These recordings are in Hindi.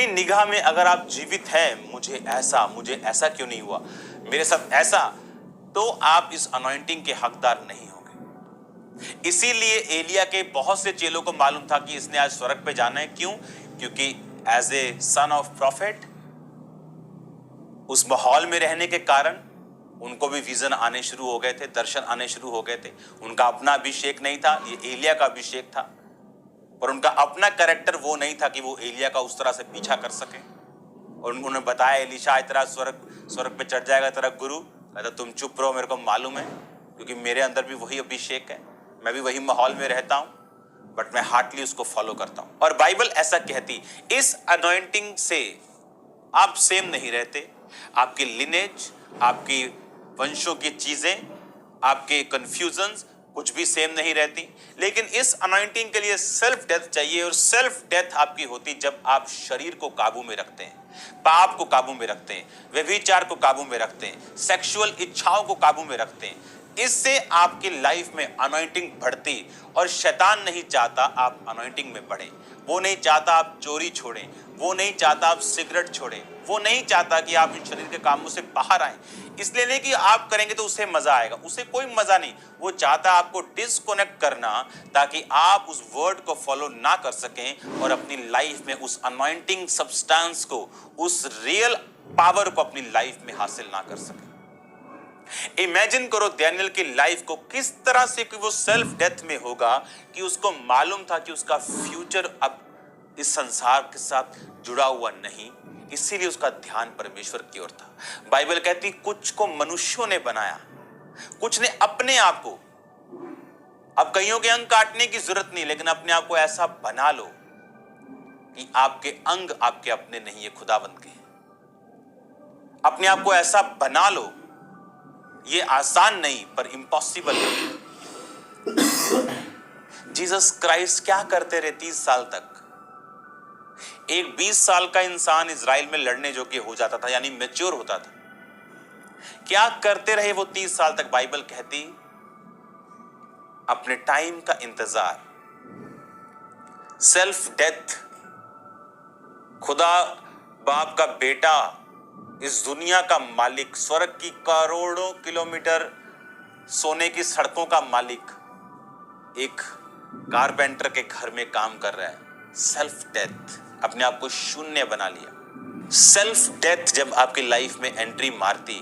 अपनी निगाह में अगर आप जीवित हैं, मुझे ऐसा क्यों नहीं हुआ, मेरे साथ ऐसा, तो आप इस अनॉइंटिंग के हकदार नहीं होंगे। इसीलिए एलिया के बहुत से चेलों को मालूम था कि इसने आज स्वर्ग पे जाना है। क्यों? क्योंकि as a son of profit, उस माहौल में रहने के कारण उनको भी विजन आने शुरू हो गए थे, दर्शन आने शुरू हो गए थे। उनका अपना अभिषेक नहीं था, ये एलिया का अभिषेक था, पर उनका अपना कैरेक्टर वो नहीं था कि वो एलिया का उस तरह से पीछा कर सके। और उन्होंने बताया, एलीशा तेरा स्वर्ग पे चढ़ जाएगा तेरा गुरु। कहता तुम चुप रहो, मेरे को मालूम है, क्योंकि मेरे अंदर भी वही अभिषेक है, मैं भी वही माहौल में रहता हूं, बट मैं हार्टली उसको फॉलो करता हूं। और बाइबल ऐसा कहती, इस अनॉइंटिंग से आप सेम नहीं रहते, आपकी लिनेज, आपकी वंशों की चीजें, आपके कंफ्यूजन्स कुछ भी सेम नहीं रहती। लेकिन इस अनॉइंटिंग के लिए सेल्फ डेथ चाहिए, और सेल्फ डेथ आपकी होती जब आप शरीर को काबू में रखते हैं, पाप को काबू में रखते हैं, व्यभिचार को काबू में रखते हैं, सेक्सुअल इच्छाओं को काबू में रखते हैं। इससे आपकी लाइफ में अनॉइंटिंग बढ़ती, और शैतान नहीं चाहता आप अनॉइंटिंग में बढ़े। वो नहीं चाहता आप चोरी छोड़ें, वो नहीं चाहता आप सिगरेट छोड़ें, वो नहीं चाहता कि आप इन शरीर के कामों से बाहर आएं। इसलिए नहीं कि आप करेंगे तो उसे मजा आएगा, उसे कोई मजा नहीं। वो चाहता आपको डिस्कनेक्ट करना, ताकि आप उस वर्ड को फॉलो ना कर सकें और अपनी लाइफ में उस अनॉइंटिंग सब्सटेंस को, उस रियल पावर को अपनी लाइफ में हासिल ना कर सकें। इमेजिन करो डैनियल की लाइफ को किस तरह से कि वो सेल्फ डेथ में होगा, कि उसको मालूम था कि उसका फ्यूचर अब इस संसार के साथ जुड़ा हुआ नहीं, इसीलिए उसका ध्यान परमेश्वर की ओर था। बाइबल कहती कुछ को मनुष्यों ने बनाया, कुछ ने अपने आप को। अब कईयों के अंग काटने की जरूरत नहीं, लेकिन अपने आप को ऐसा बना लो कि आपके अंग आपके अपने नहीं है, खुदावंद के। अपने आप को ऐसा बना लो, ये आसान नहीं पर इम्पॉसिबल नहीं। जीसस क्राइस्ट क्या करते रहे 30 साल तक? एक 20 साल का इंसान इजराइल में लड़ने योग्य हो जाता था, यानी मैच्योर होता था। क्या करते रहे वो 30 साल तक? बाइबल कहती अपने टाइम का इंतजार, सेल्फ डेथ। खुदा बाप का बेटा, इस दुनिया का मालिक, स्वर्ग की करोड़ों किलोमीटर सोने की सड़कों का मालिक, एक कारपेंटर के घर में काम कर रहा है। सेल्फ डेथ, अपने आप को शून्य बना लिया। सेल्फ डेथ जब आपकी लाइफ में एंट्री मारती,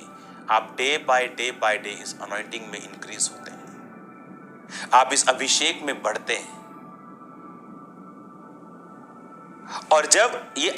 आप डे बाय डे इस अनॉइंटिंग में इंक्रीज होते हैं, आप इस अभिषेक में बढ़ते हैं। और जब ये